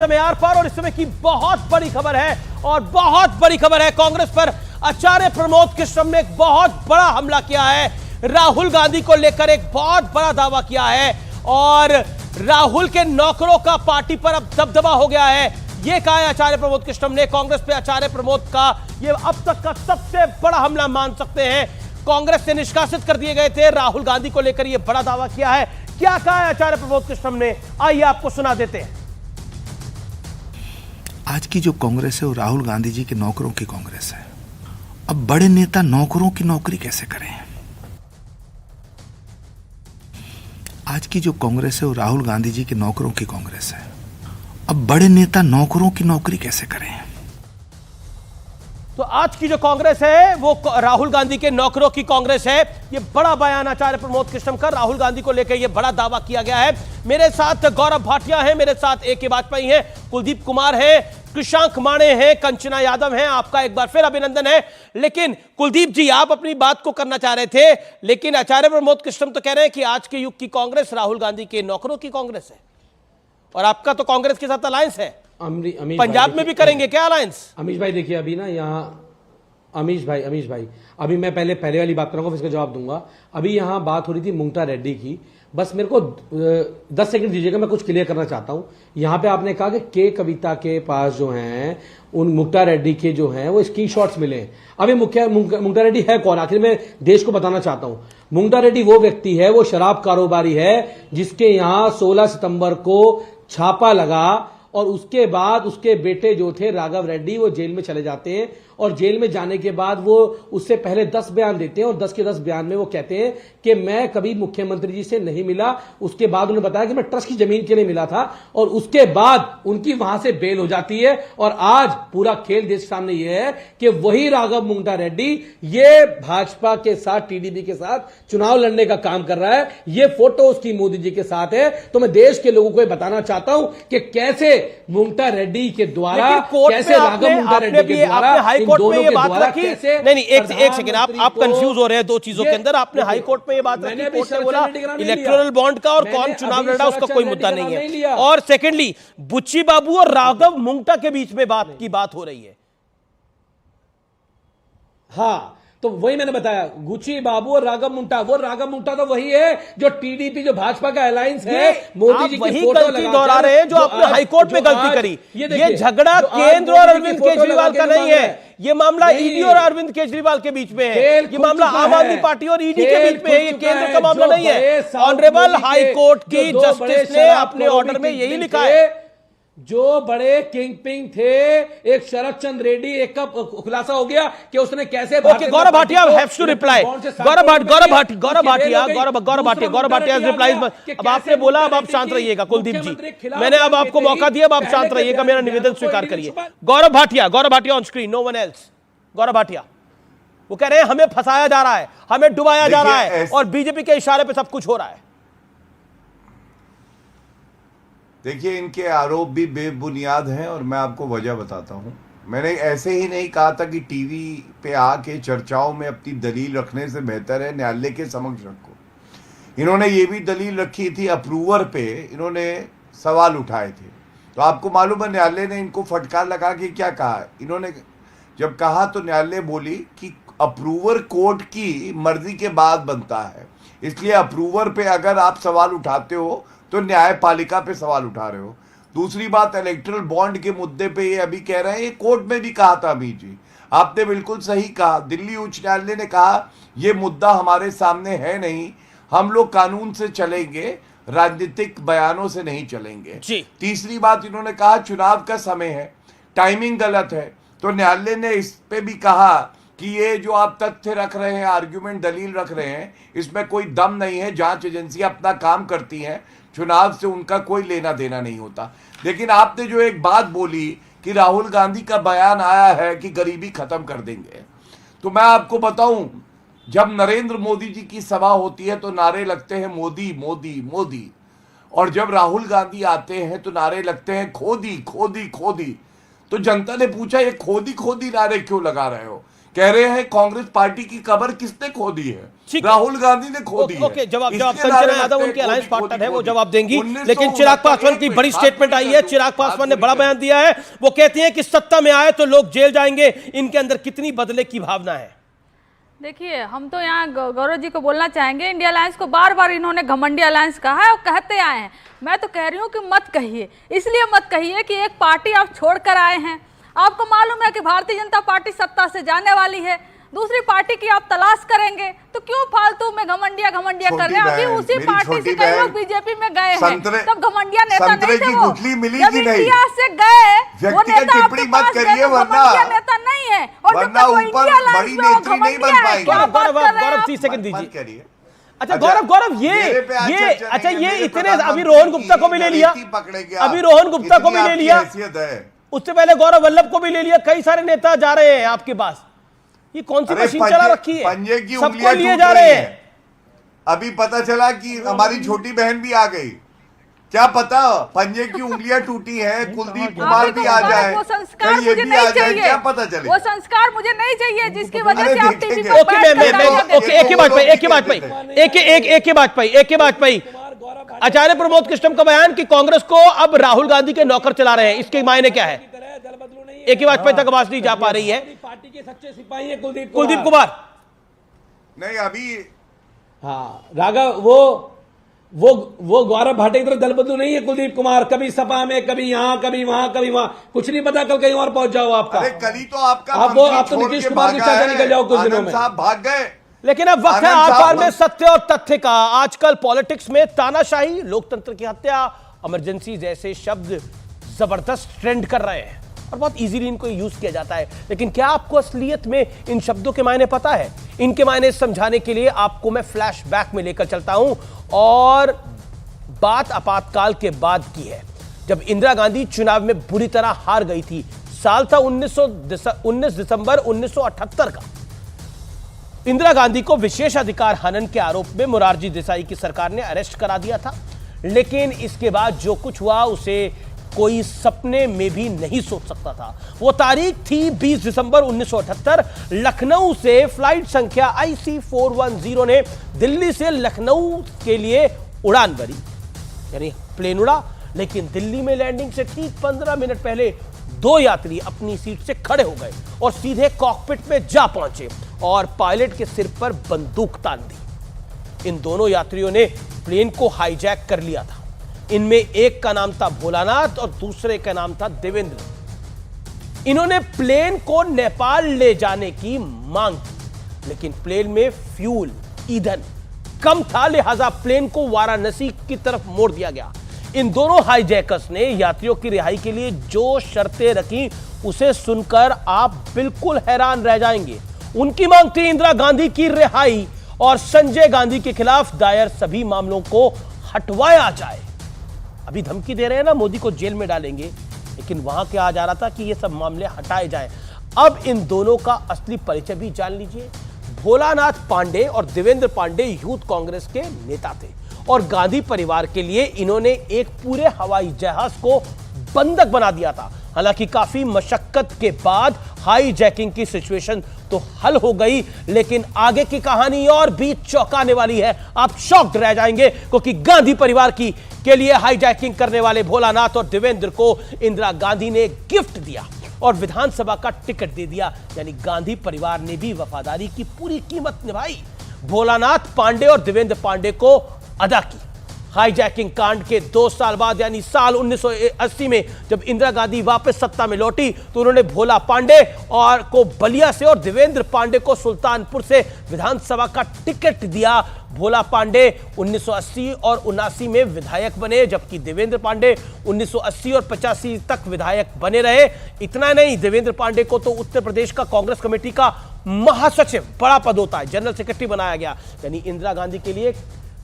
समय आर पार और इस समय की बहुत बड़ी खबर है और बहुत बड़ी खबर है। कांग्रेस पर आचार्य प्रमोद कृष्णम ने एक बहुत बड़ा हमला किया है। राहुल गांधी को लेकर एक बहुत बड़ा दावा किया है और राहुल के नौकरों का पार्टी पर अब दबदबा हो गया है। यह कहा है आचार्य प्रमोद कृष्णम ने। कांग्रेस पे आचार्य प्रमोद का यह अब तक का सबसे बड़ा हमला मान सकते हैं। कांग्रेस से निष्कासित कर दिए गए थे, राहुल गांधी को लेकर यह बड़ा दावा किया है। क्या कहा है आचार्य प्रमोद कृष्णम ने, आइए आपको सुना देते हैं। आज की जो कांग्रेस है वो राहुल गांधी जी के नौकरों की कांग्रेस है। अब बड़े नेता नौकरों की नौकरी कैसे करें? आज की जो कांग्रेस है वो राहुल गांधी जी के नौकरों की कांग्रेस है। अब बड़े नेता नौकरों की नौकरी कैसे करें? तो आज की जो कांग्रेस है वो राहुल गांधी के नौकरों की कांग्रेस है। ये बड़ा बयान आचार्य प्रमोद कृष्णम का, राहुल गांधी को लेकर ये बड़ा दावा किया गया है। मेरे साथ गौरव भाटिया हैं, मेरे साथ ए.के. वाजपेयी हैं, कुलदीप कुमार हैं, कृषांक माणे हैं, कंचना यादव हैं। आपका एक बार फिर अभिनंदन है। लेकिन कुलदीप जी, आप अपनी बात को करना चाह रहे थे, लेकिन आचार्य प्रमोद कृष्णम तो कह रहे हैं कि आज के युग की कांग्रेस राहुल गांधी के नौकरों की कांग्रेस है और आपका तो कांग्रेस के साथ अलायंस है। पंजाब में भी करेंगे क्या अलायंस? अमीश भाई देखिए, अभी ना यहाँ अमीश भाई अभी मैं पहले वाली बात करूंगा, फिर इसका जवाब दूंगा। अभी यहाँ बात हो रही थी मुंगटा रेड्डी की। बस मेरे को 10 सेकंड दीजिएगा, मैं कुछ क्लियर करना चाहता हूं। यहाँ पे आपने कहा कि कविता के पास जो हैं उन मुंगटा रेड्डी के जो हैं वो स्क्रीनशॉट्स मिले हैं। अभी मुंगटा रेड्डी है कौन? आखिर मैं देश को बताना चाहता हूं। मुंगटा रेड्डी वो व्यक्ति है, वो शराब कारोबारी है जिसके यहाँ 16 सितंबर को छापा लगा और उसके बाद उसके बेटे जो थे राघव रेड्डी वो जेल में चले जाते हैं और जेल में जाने के बाद वो उससे पहले 10 बयान देते हैं और 10 के 10 बयान में वो कहते हैं कि मैं कभी मुख्यमंत्री जी से नहीं मिला। उसके बाद उन्होंने बताया कि मैं ट्रस्ट की जमीन के लिए मिला था और उसके बाद उनकी वहां से बेल हो जाती है। और आज पूरा खेल देश के सामने यह है कि वही राघव मुंगटा रेड्डी ये भाजपा के साथ, टीडीपी के साथ चुनाव लड़ने का काम कर रहा है। ये फोटो उसकी मोदी जी के साथ है। तो मैं देश के लोगों को बताना चाहता हूं कि कैसे मुंगटा रेड्डी के द्वारा, कैसे राघव मुंगटा रेड्डी के द्वारा कोर्ट में ये बात रखी। नहीं, एक सेकंड, आप कंफ्यूज हो रहे हैं दो चीजों के अंदर। आपने हाई कोर्ट में ये बात रखी, कोर्ट ने बोला इलेक्टोरल बॉन्ड का और कौन चुनाव लड़ रहा है उसका कोई मुद्दा नहीं है। और सेकेंडली, बुच्ची बाबू और राघव मुंगटा के बीच में बात हो रही है। हाँ, तो वही मैंने बताया, गुच्ची बाबू और राघव मुंगटा। वो राघव मुंगटा तो वही है जो टीडीपी, जो भाजपा का अलायंस है, मोदी जी की फोटो गलती दोहरा रहे हैं जो आपने हाईकोर्ट में गलती करी। ये झगड़ा केंद्र और अरविंद केजरीवाल का नहीं है। ये मामला ईडी और अरविंद केजरीवाल के बीच में है। ये मामला आम आदमी पार्टी और ईडी के बीच में है। ये केंद्र का मामला नहीं है। ऑनरेबल हाई कोर्ट की जस्टिस ने अपने ऑर्डर में यही लिखा है। जो बड़े किंग पिंग थे, एक शरद चंद्र रेड्डी, एक का खुलासा हो गया कि उसने कैसे। Gaurav Bhatia haves to reply. Gaurav Bhatia reply. अब आपने बोला, अब आप शांत रहिएगा। कुलदीप जी, मैंने अब आपको मौका दिया, अब आप शांत रहिएगा। मेरा निवेदन स्वीकार करिए। Gaurav Bhatia on screen, no one else. Gaurav Bhatia वो कह रहे हैं हमें फंसाया जा रहा है, हमें डुबाया जा रहा है और बीजेपी के इशारे पे सब कुछ हो रहा है। देखिए, इनके आरोप भी बेबुनियाद हैं और मैं आपको वजह बताता हूं। मैंने ऐसे ही नहीं कहा था कि टीवी पे आके चर्चाओं में अपनी दलील रखने से बेहतर है न्यायालय के समक्ष रखो। इन्होंने ये भी दलील रखी थी, अप्रूवर पे इन्होंने सवाल उठाए थे। तो आपको मालूम है न्यायालय ने इनको फटकार लगा के क्या कहा। इन्होंने जब कहा तो न्यायालय बोली कि अप्रूवर कोर्ट की मर्जी के बाद बनता है, इसलिए अप्रूवर पे अगर आप सवाल उठाते हो तो न्यायपालिका पे सवाल उठा रहे हो। दूसरी बात, इलेक्टोरल बॉन्ड के मुद्दे पे ये अभी कह रहे हैं, ये कोर्ट में भी कहा था अमीश जी, आपने बिल्कुल सही कहा। दिल्ली उच्च न्यायालय ने कहा ये मुद्दा हमारे सामने है नहीं, हम लोग कानून से चलेंगे, राजनीतिक बयानों से नहीं चलेंगे। तीसरी बात, इन्होंने कहा चुनाव का समय है, टाइमिंग गलत है, तो न्यायालय ने इस पे भी कहा कि ये जो आप तथ्य रख रहे हैं, आर्ग्यूमेंट, दलील रख रहे हैं, इसमें कोई दम नहीं है। जांच एजेंसियां अपना काम करती हैं, चुनाव से उनका कोई लेना देना नहीं होता। लेकिन आपने जो एक बात बोली कि राहुल गांधी का बयान आया है कि गरीबी खत्म कर देंगे, तो मैं आपको बताऊं, जब नरेंद्र मोदी जी की सभा होती है तो नारे लगते हैं मोदी मोदी मोदी, और जब राहुल गांधी आते हैं तो नारे लगते हैं खोदी खोदी खोदी। तो जनता ने पूछा ये खोदी खोदी नारे क्यों लगा रहे हो? कह रहे हैं कांग्रेस पार्टी की कब्र किसने खोदी है? ठीक है। राहुल गांधी ने खोदी है। ओके, जवाब इसके संजना बारे में यादव लगता है उनके अलायंस खोदी, पार्टनर है, वो खोदी। जवाब देंगी। 1969 लेकिन चिराग पासवान की बड़ी स्टेटमेंट आई है। चिराग पासवान ने बड़ा बयान दिया है। वो कहती हैं कि सत्ता में आए तो लोग जेल जाएंगे। इनके अंदर कितनी बदले की भावना है? देखिए, हम तो यहाँ गौरव जी को बोलना चाहेंगे, इंडिया अलायंस को बार बार इन्होंने घमंडी अलायंस कहा है और कहते आए हैं। मैं तो कह रही हूँ कि मत कहिए, इसलिए मत कहिए कि एक पार्टी आप छोड़कर आए हैं। आपको मालूम है कि भारतीय जनता पार्टी सत्ता से जाने वाली है, दूसरी पार्टी की आप तलाश करेंगे, तो क्यों फालतू में घमंडिया कर रहे हैं? अभी उसी पार्टी से कई लोग बीजेपी में गए हैं, तब घमंडिया नेता नहीं थे वो। जब इंडिया से गए वो नेता आपके पास गए तो घमंडिया नेता नहीं है। और जब तक वो इंडिया अलायंस में वो घमंडिया है, क्या बात कर रहे हैं गौरव आप? 30 सेकंड दीजिए। करिए। अच्छा गौरव ये अच्छा ये इतने अभी रोहन गुप्ता को भी ले लिया, अभी रोहन गुप्ता को भी ले लिया, उससे पहले गौरव वल्लभ को भी ले लिया। कई सारे नेता जा रहे हैं आपके पास। ये कौन सी मशीन चला रखी है? पंजे की सबको उंगलियां लिए टूट जा रही रहे हैं। हैं। अभी पता चला कि हमारी छोटी बहन भी आ गई। क्या पता पंजे की उंगलियां टूटी हैं, कुलदीप कुमार भी आ जाए, वो संस्कार कहीं ये मुझे भी नहीं आ जाए, चाहिए। क्या पता चले? वो संस्कार मुझे नहीं चाहिए जिसकी वजह अरे से आप देखेंगे। टीवी पे ओके एक ही बात भाई आचार्य प्रमोद कृष्णम का बयान कि कांग्रेस को अब राहुल गांधी के नौकर चला रहे हैं, इसके मायने क्या है? एक ही वाजपेयी तक आवाज नहीं जा पा रही है। पार्टी के सच्चे सिपाही है कुलदीप कुमार नहीं अभी हाँ राघव, वो गौरव भाटे की तरह दल बदलू नहीं है कुलदीप कुमार। कभी सपा में, कभी यहाँ, कभी वहां, कभी वहां, कुछ नहीं पता कल कहीं और पहुंच जाओ आपका। अरे कल ही तो आपका आप तो छोड़ नीतीश के कुमार की भागा चाचा है। निकल जाओ कुछ दिनों आनंद में। साहब भाग गए। लेकिन अब वक्त है आनंद आर पार साहब में सत्य और तथ्य का। आजकल पॉलिटिक्स में तानाशाही, लोकतंत्र की हत्या, इमरजेंसी जैसे शब्द जबरदस्त ट्रेंड कर रहे हैं और बहुत इजीली इनको यूज किया जाता है। लेकिन क्या आपको असलियत में इन शब्दों के मायने पता है? इनके मायने समझाने के लिए आपको मैं फ्लैशबैक में लेकर चलता हूं। और बात आपातकाल के बाद की है, जब इंदिरा गांधी चुनाव में बुरी तरह हार गई थी। साल था 19 दिसंबर 1978 का। इंदिरा गांधी को विशेषाधिकार हनन के आरोप में मोरारजी देसाई की सरकार ने अरेस्ट करा दिया था। लेकिन इसके बाद जो कुछ हुआ उसे कोई सपने में भी नहीं सोच सकता था। वो तारीख थी 20 दिसंबर 1978। लखनऊ से फ्लाइट संख्या IC 410 ने दिल्ली से लखनऊ के लिए उड़ान भरी, यानी प्लेन उड़ा। लेकिन दिल्ली में लैंडिंग से ठीक 15 मिनट पहले दो यात्री अपनी सीट से खड़े हो गए और सीधे कॉकपिट में जा पहुंचे और पायलट के सिर पर बंदूक तान दी। इन दोनों यात्रियों ने प्लेन को हाईजैक कर लिया था। इनमें एक का नाम था भोलानाथ और दूसरे का नाम था देवेंद्र। इन्होंने प्लेन को नेपाल ले जाने की मांग की, लेकिन प्लेन में फ्यूल, ईंधन कम था, लिहाजा प्लेन को वाराणसी की तरफ मोड़ दिया गया। इन दोनों हाईजैकर्स ने यात्रियों की रिहाई के लिए जो शर्तें रखी उसे सुनकर आप बिल्कुल हैरान रह जाएंगे। उनकी मांग थी इंदिरा गांधी की रिहाई और संजय गांधी के खिलाफ दायर सभी मामलों को हटवाया जाए। अभी धमकी दे रहे हैं ना, मोदी को जेल में डालेंगे, लेकिन वहां क्या आ जा रहा था कि ये सब मामले हटाए जाएं। अब इन दोनों का असली परिचय भी जान लीजिए। भोलानाथ पांडे और देवेंद्र पांडे यूथ कांग्रेस के नेता थे और गांधी परिवार के लिए इन्होंने एक पूरे हवाई जहाज को बंधक बना दिया था। हालांकि काफी मशक्कत के बाद हाईजैकिंग की सिचुएशन तो हल हो गई, लेकिन आगे की कहानी और भी चौंकाने वाली है। आप शॉक्ड रह जाएंगे क्योंकि गांधी परिवार के लिए हाईजैकिंग करने वाले भोलानाथ और देवेंद्र को इंदिरा गांधी ने गिफ्ट दिया और विधानसभा का टिकट दे दिया। यानी गांधी परिवार ने भी वफादारी की पूरी कीमत निभाई, भोलानाथ पांडे और देवेंद्र पांडे को अदा की। हाईजैकिंग कांड के 2 साल बाद यानी साल 1980 में जब इंदिरा गांधी वापस सत्ता में लौटी तो उन्होंने भोला पांडे और को बलिया से और देवेंद्र पांडे को सुल्तानपुर से विधानसभा का टिकट दिया। भोला पांडे 1980 और 79 में विधायक बने, जबकि देवेंद्र पांडे 1980 और 85 तक विधायक बने रहे। इतना नहीं, देवेंद्र पांडे को तो उत्तर प्रदेश का कांग्रेस कमेटी का महासचिव, बड़ा पद होता है, जनरल सेक्रेटरी बनाया गया। यानी इंदिरा गांधी के लिए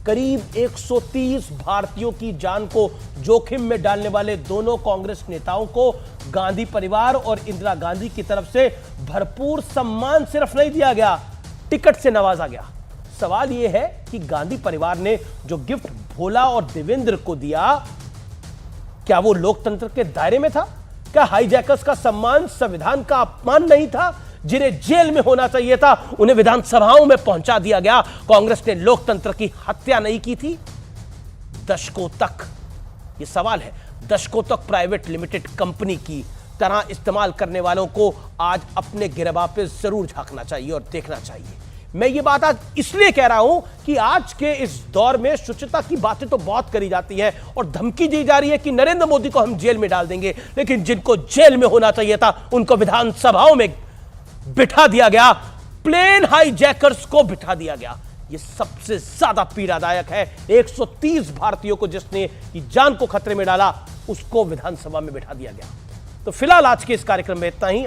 करीब 130 भारतीयों की जान को जोखिम में डालने वाले दोनों कांग्रेस नेताओं को गांधी परिवार और इंदिरा गांधी की तरफ से भरपूर सम्मान सिर्फ नहीं दिया गया, टिकट से नवाजा गया। सवाल यह है कि गांधी परिवार ने जो गिफ्ट भोला और देवेंद्र को दिया, क्या वो लोकतंत्र के दायरे में था? क्या हाईजैकर्स का सम्मान संविधान का अपमान नहीं था? जिन्हें जेल में होना चाहिए था उन्हें विधानसभाओं में पहुंचा दिया गया। कांग्रेस ने लोकतंत्र की हत्या नहीं की थी। दशकों तक, यह सवाल है, दशकों तक प्राइवेट लिमिटेड कंपनी की तरह इस्तेमाल करने वालों को आज अपने गिरबां पे जरूर झांकना चाहिए और देखना चाहिए। मैं ये बात आज इसलिए कह रहा हूं कि आज के इस दौर में शुचिता की बातें तो बहुत करी जाती है और धमकी दी जा रही है कि नरेंद्र मोदी को हम जेल में डाल देंगे, लेकिन जिनको जेल में होना चाहिए था उनको विधानसभाओं में बिठा दिया गया, प्लेन हाईजैकर्स को बिठा दिया गया। यह सबसे ज्यादा पीड़ादायक है। 130 भारतीयों को जिसने जान को खतरे में डाला उसको विधानसभा में बिठा दिया गया। तो फिलहाल आज के इस कार्यक्रम में इतना ही।